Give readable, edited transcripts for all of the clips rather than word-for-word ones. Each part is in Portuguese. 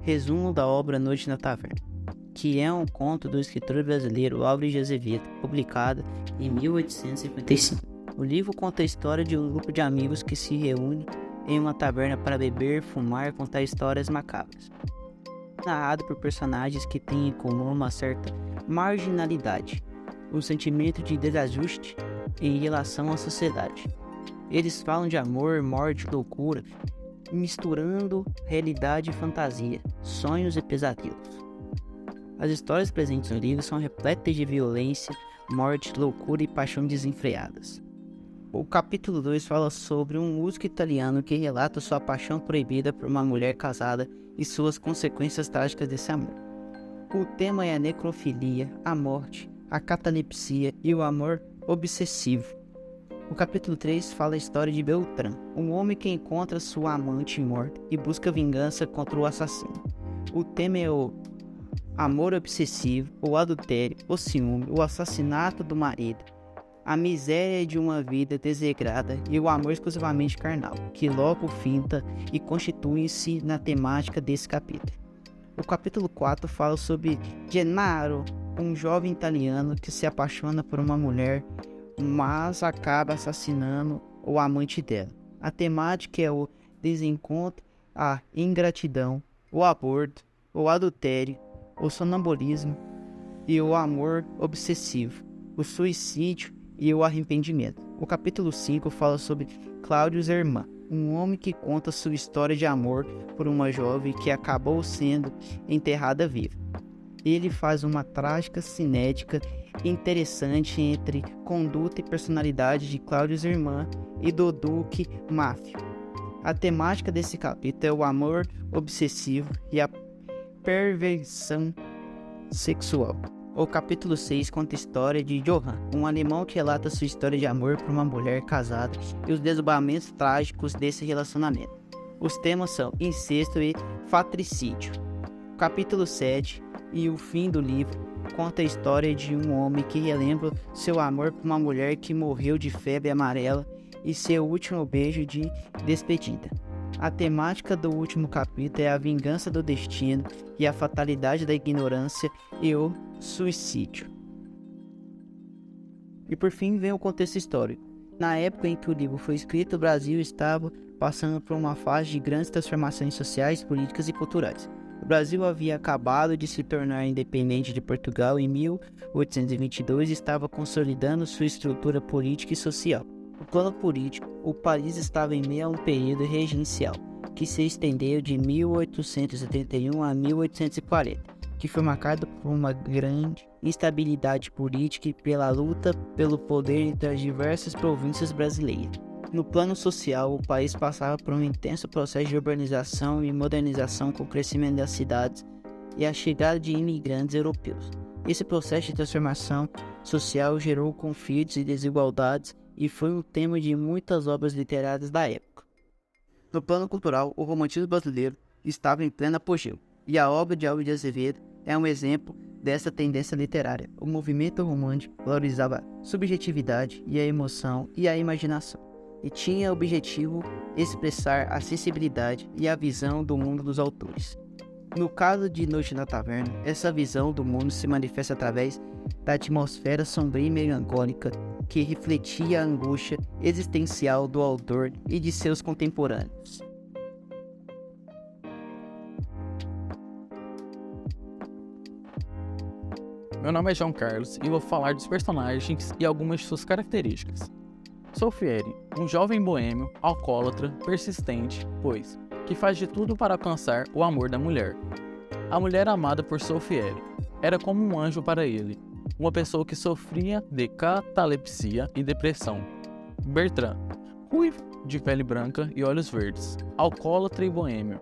Resumo da obra Noite na Taverna, que é um conto do escritor brasileiro Álvares de Azevedo, publicado em 1855. O livro conta a história de um grupo de amigos que se reúne em uma taverna para beber, fumar e contar histórias macabras. Narrado por personagens que têm em comum uma certa marginalidade, um sentimento de desajuste em relação à sociedade. Eles falam de amor, morte, loucura, misturando realidade e fantasia, sonhos e pesadelos. As histórias presentes no livro são repletas de violência, morte, loucura e paixão desenfreadas. O capítulo 2 fala sobre um músico italiano que relata sua paixão proibida por uma mulher casada e suas consequências trágicas desse amor. O tema é a necrofilia, a morte, a catalepsia e o amor obsessivo. O capítulo 3 fala a história de Beltrán, um homem que encontra sua amante morta e busca vingança contra o assassino. O tema é o amor obsessivo, o adultério, o ciúme, o assassinato do marido, a miséria de uma vida desregrada e o amor exclusivamente carnal, que logo finta e constitui-se na temática desse capítulo. O capítulo 4 fala sobre Gennaro, um jovem italiano que se apaixona por uma mulher, mas acaba assassinando o amante dela. A temática é o desencontro, a ingratidão, o aborto, o adultério, o sonambulismo e o amor obsessivo, o suicídio e o arrependimento. O capítulo 5 fala sobre Cláudio Zerman, um homem que conta sua história de amor por uma jovem que acabou sendo enterrada viva. Ele faz uma trágica cinética interessante entre conduta e personalidade de Cláudio Zerman e do Duque Máfio. A temática desse capítulo é o amor obsessivo e a perversão sexual. O capítulo 6 conta a história de Johann, um alemão que relata sua história de amor por uma mulher casada e os desdobramentos trágicos desse relacionamento. Os temas são incesto e fratricídio. O capítulo 7 e o fim do livro conta a história de um homem que relembra seu amor por uma mulher que morreu de febre amarela e seu último beijo de despedida. A temática do último capítulo é a vingança do destino e a fatalidade da ignorância e o suicídio. E por fim vem o contexto histórico. Na época em que o livro foi escrito, o Brasil estava passando por uma fase de grandes transformações sociais, políticas e culturais. O Brasil havia acabado de se tornar independente de Portugal em 1822 e estava consolidando sua estrutura política e social. No plano político, o país estava em meio a um período regencial, que se estendeu de 1871 a 1840, que foi marcado por uma grande instabilidade política e pela luta pelo poder entre as diversas províncias brasileiras. No plano social, o país passava por um intenso processo de urbanização e modernização com o crescimento das cidades e a chegada de imigrantes europeus. Esse processo de transformação social gerou conflitos e desigualdades e foi um tema de muitas obras literárias da época. No plano cultural, o romantismo brasileiro estava em pleno apogeu, e a obra de Álvares de Azevedo é um exemplo dessa tendência literária. O movimento romântico valorizava a subjetividade e a emoção e a imaginação, e tinha objetivo expressar a sensibilidade e a visão do mundo dos autores. No caso de Noite na Taverna, essa visão do mundo se manifesta através da atmosfera sombria e melancólica que refletia a angústia existencial do autor e de seus contemporâneos. Meu nome é João Carlos e vou falar dos personagens e algumas de suas características. Solfieri, um jovem boêmio, alcoólatra, persistente, pois, que faz de tudo para alcançar o amor da mulher. A mulher amada por Solfieri era como um anjo para ele, uma pessoa que sofria de catalepsia e depressão. Bertrand, ruivo, de pele branca e olhos verdes, alcoólatra e boêmio.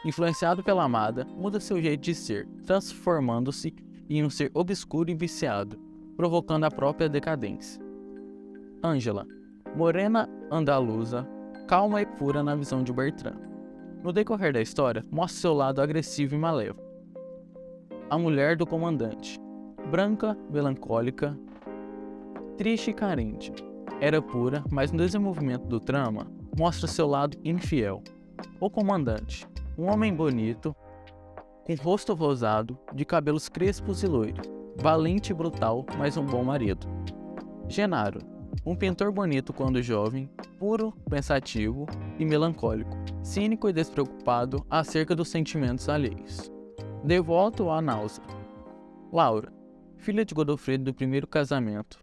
Influenciado pela amada, muda seu jeito de ser, transformando-se em um ser obscuro e viciado, provocando a própria decadência. Ângela, morena andaluza, calma e pura na visão de Bertrand. No decorrer da história, mostra seu lado agressivo e malévolo. A mulher do comandante, branca, melancólica, triste e carente. Era pura, mas no desenvolvimento do trama, mostra seu lado infiel. O comandante, um homem bonito, com rosto rosado, de cabelos crespos e loiros, valente e brutal, mas um bom marido. Genaro, um pintor bonito quando jovem, puro, pensativo e melancólico, cínico e despreocupado acerca dos sentimentos alheios. Devoto à náusea. Laura, filha de Godofredo do primeiro casamento,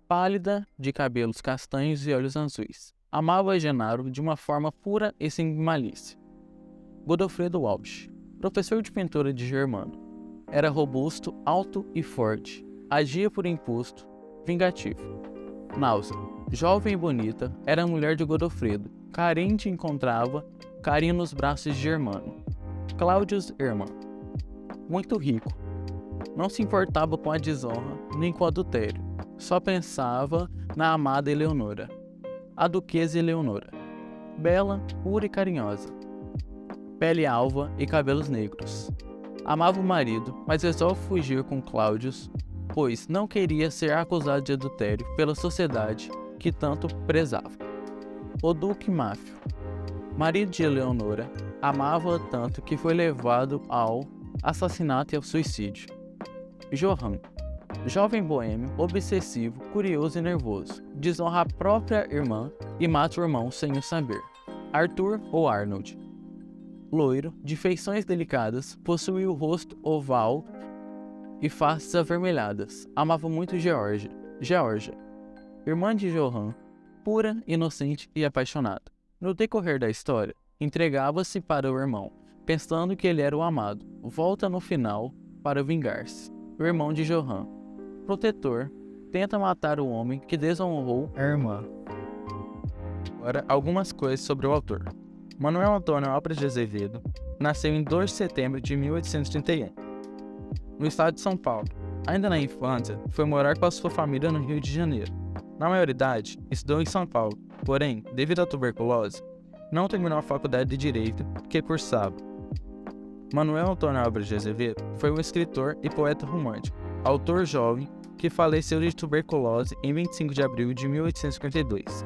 pálida, de cabelos castanhos e olhos azuis, amava Genaro de uma forma pura e sem malícia. Godofredo Walsh, professor de pintura de Germano, era robusto, alto e forte, agia por impulso, vingativo. Náusea, jovem e bonita, era a mulher de Godofredo, carente encontrava carinho nos braços de Germano. Cláudius Hermann, muito rico, não se importava com a desonra nem com o adultério, só pensava na amada Eleonora, a duquesa Eleonora, bela, pura e carinhosa, pele alva e cabelos negros. Amava o marido, mas resolve fugir com Cláudius, pois não queria ser acusado de adultério pela sociedade que tanto prezava. O Duque Máfio, marido de Eleonora, amava-a tanto que foi levado ao assassinato e ao suicídio. Johann, jovem boêmio, obsessivo, curioso e nervoso, desonra a própria irmã e mata o irmão sem o saber. Arthur ou Arnold, loiro, de feições delicadas, possuía o rosto oval e faces avermelhadas. Amava muito Georgia, irmã de Johann, pura, inocente e apaixonada. No decorrer da história, entregava-se para o irmão, pensando que ele era o amado. Volta no final para vingar-se. O irmão de Johann, protetor, tenta matar o homem que desonrou a irmã. Agora, algumas coisas sobre o autor. Manuel Antônio Alves de Azevedo nasceu em 2 de setembro de 1831, no estado de São Paulo. Ainda na infância, foi morar com a sua família no Rio de Janeiro. Na maioridade, estudou em São Paulo, porém, devido à tuberculose, não terminou a faculdade de Direito que cursava. Manuel Antônio Alves de Azevedo foi um escritor e poeta romântico, autor jovem que faleceu de tuberculose em 25 de abril de 1852.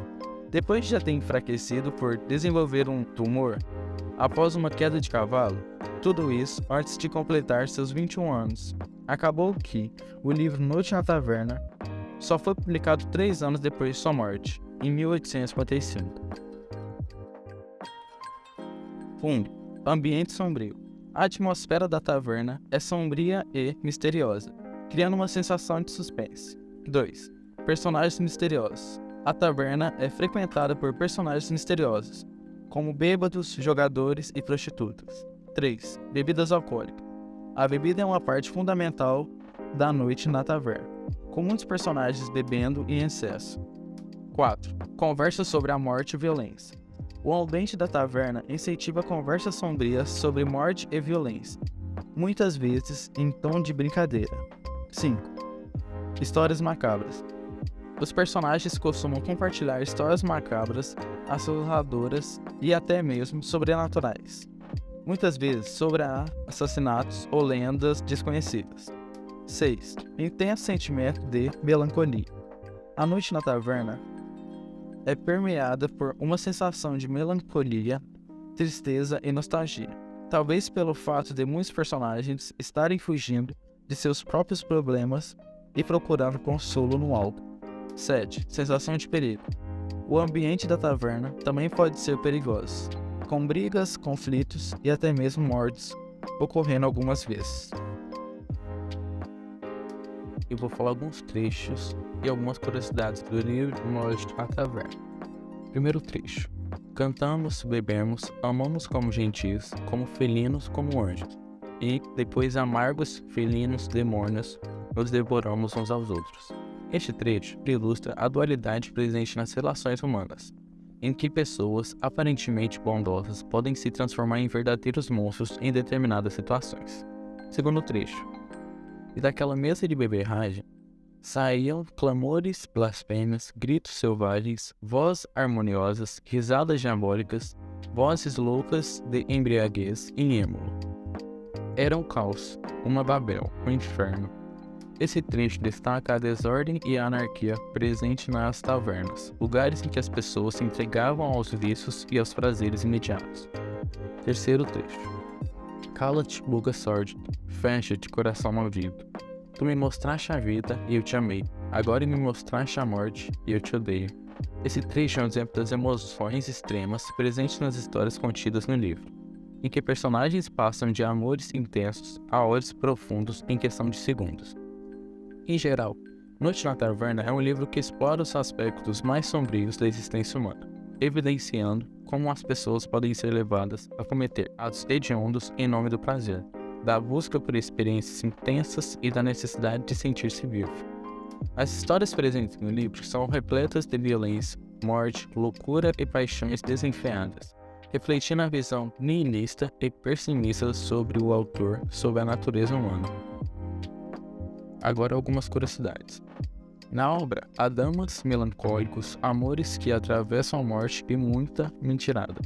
Depois de já ter enfraquecido por desenvolver um tumor após uma queda de cavalo, tudo isso antes de completar seus 21 anos. Acabou que o livro Noite na Taverna só foi publicado 3 anos depois de sua morte, em 1855. Fundo: ambiente sombrio. A atmosfera da taverna é sombria e misteriosa, criando uma sensação de suspense. 2. Personagens misteriosos. A taverna é frequentada por personagens misteriosos, como bêbados, jogadores e prostitutas. 3. Bebidas alcoólicas. A bebida é uma parte fundamental da noite na taverna, com muitos personagens bebendo em excesso. 4. Conversas sobre a morte e violência. O ambiente da taverna incentiva conversas sombrias sobre morte e violência, muitas vezes em tom de brincadeira. 5. Histórias macabras. Os personagens costumam compartilhar histórias macabras, assustadoras e até mesmo sobrenaturais, muitas vezes sobre assassinatos ou lendas desconhecidas. 6. Intenso sentimento de melancolia. A noite na taverna é permeada por uma sensação de melancolia, tristeza e nostalgia, talvez pelo fato de muitos personagens estarem fugindo de seus próprios problemas e procurando consolo no álcool. 7. Sensação de perigo. O ambiente da taverna também pode ser perigoso, com brigas, conflitos e até mesmo mortes ocorrendo algumas vezes. Eu vou falar alguns trechos e algumas curiosidades do livro Noite na Taverna. Primeiro trecho. Cantamos, bebemos, amamos como gentis, como felinos, como anjos. E, depois amargos, felinos, demônios, nos devoramos uns aos outros. Este trecho ilustra a dualidade presente nas relações humanas, em que pessoas aparentemente bondosas podem se transformar em verdadeiros monstros em determinadas situações. Segundo trecho. E daquela mesa de beberragem saíam clamores, blasfêmias, gritos selvagens, vozes harmoniosas, risadas diabólicas, vozes loucas de embriaguez e êmulo. Era um caos, uma Babel, um inferno. Esse trecho destaca a desordem e a anarquia presente nas tavernas, lugares em que as pessoas se entregavam aos vícios e aos prazeres imediatos. Terceiro trecho. Cala-te, boca sórdida, fecha-te, coração maldito. Tu me mostraste a vida e eu te amei, agora me mostraste a morte e eu te odeio. Esse trecho é um exemplo das emoções extremas presentes nas histórias contidas no livro, em que personagens passam de amores intensos a ódios profundos em questão de segundos. Em geral, Noite na Taverna é um livro que explora os aspectos mais sombrios da existência humana, evidenciando como as pessoas podem ser levadas a cometer atos hediondos em nome do prazer, da busca por experiências intensas e da necessidade de sentir-se vivo. As histórias presentes no livro são repletas de violência, morte, loucura e paixões desenfreadas, refletindo a visão nihilista e pessimista sobre o autor sobre a natureza humana. Agora algumas curiosidades. Na obra, há dramas melancólicos, amores que atravessam a morte e muita mentirada,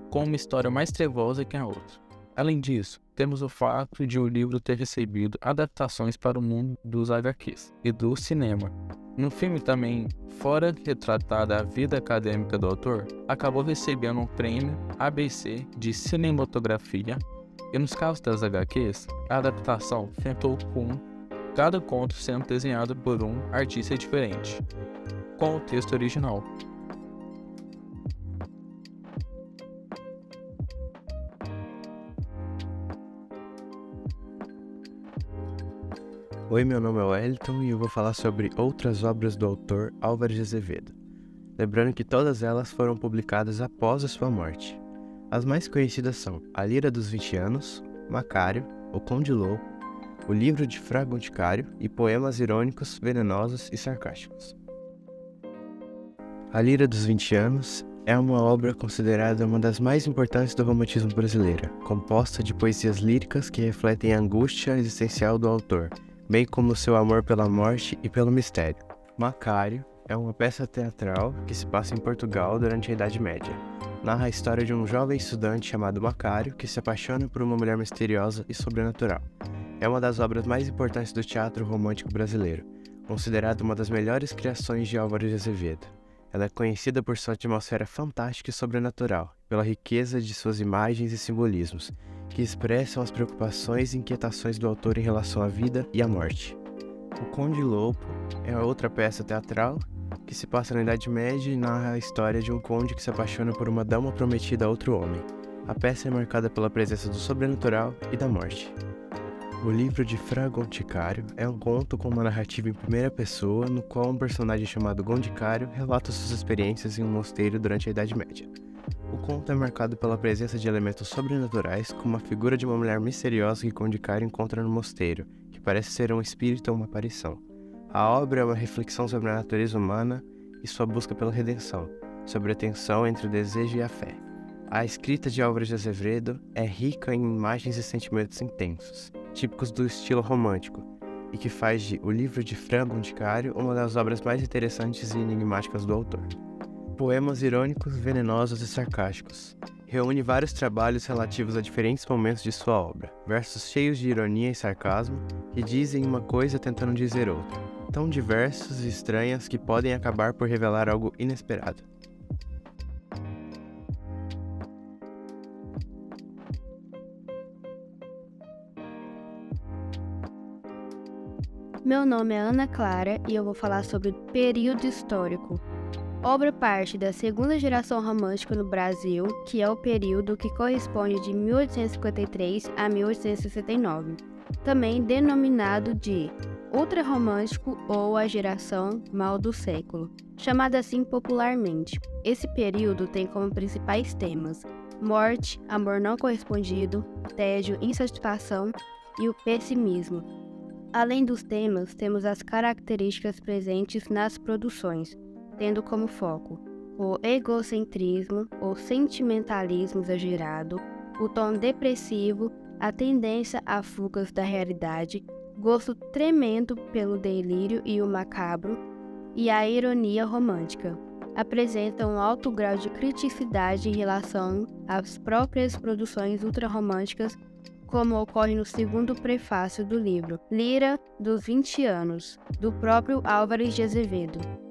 com uma história mais trevosa que a outra. Além disso, temos o fato de o livro ter recebido adaptações para o mundo dos HQs e do cinema. No filme também, fora retratada a vida acadêmica do autor, acabou recebendo um prêmio ABC de cinematografia, e nos casos das HQs, a adaptação contou com cada conto sendo desenhado por um artista diferente, com o texto original. Oi, meu nome é Wellington e eu vou falar sobre outras obras do autor Álvares de Azevedo. Lembrando que todas elas foram publicadas após a sua morte. As mais conhecidas são A Lira dos 20 Anos, Macário, O Conde Louco, O Livro de Fra Boticário e poemas irônicos, venenosos e sarcásticos. A Lira dos 20 Anos é uma obra considerada uma das mais importantes do romantismo brasileiro, composta de poesias líricas que refletem a angústia existencial do autor, bem como seu amor pela morte e pelo mistério. Macário é uma peça teatral que se passa em Portugal durante a Idade Média. Narra a história de um jovem estudante chamado Macário que se apaixona por uma mulher misteriosa e sobrenatural. É uma das obras mais importantes do teatro romântico brasileiro, considerada uma das melhores criações de Álvares de Azevedo. Ela é conhecida por sua atmosfera fantástica e sobrenatural, pela riqueza de suas imagens e simbolismos, que expressam as preocupações e inquietações do autor em relação à vida e à morte. O Conde Louco é outra peça teatral que se passa na Idade Média e narra a história de um conde que se apaixona por uma dama prometida a outro homem. A peça é marcada pela presença do sobrenatural e da morte. O Livro de Fra Boticário é um conto com uma narrativa em primeira pessoa, no qual um personagem chamado Gondicário relata suas experiências em um mosteiro durante a Idade Média. O conto é marcado pela presença de elementos sobrenaturais, como a figura de uma mulher misteriosa que Gondicário encontra no mosteiro, que parece ser um espírito ou uma aparição. A obra é uma reflexão sobre a natureza humana e sua busca pela redenção, sobre a tensão entre o desejo e a fé. A escrita de Álvares de Azevedo é rica em imagens e sentimentos intensos, típicos do estilo romântico, e que faz de O Livro de Fra Boticário uma das obras mais interessantes e enigmáticas do autor. Poemas irônicos, venenosos e sarcásticos. Reúne vários trabalhos relativos a diferentes momentos de sua obra, versos cheios de ironia e sarcasmo, que dizem uma coisa tentando dizer outra, tão diversos e estranhas que podem acabar por revelar algo inesperado. Meu nome é Ana Clara e eu vou falar sobre o período histórico. Obra parte da segunda geração romântica no Brasil, que é o período que corresponde de 1853 a 1869, também denominado de ultrarromântico ou a geração mal do século, chamada assim popularmente. Esse período tem como principais temas morte, amor não correspondido, tédio, insatisfação e o pessimismo. Além dos temas, temos as características presentes nas produções, tendo como foco o egocentrismo ou sentimentalismo exagerado, o tom depressivo, a tendência a fugas da realidade, gosto tremendo pelo delírio e o macabro, e a ironia romântica. Apresentam um alto grau de criticidade em relação às próprias produções ultrarromânticas, como ocorre no segundo prefácio do livro, Lira dos 20 Anos, do próprio Álvares de Azevedo.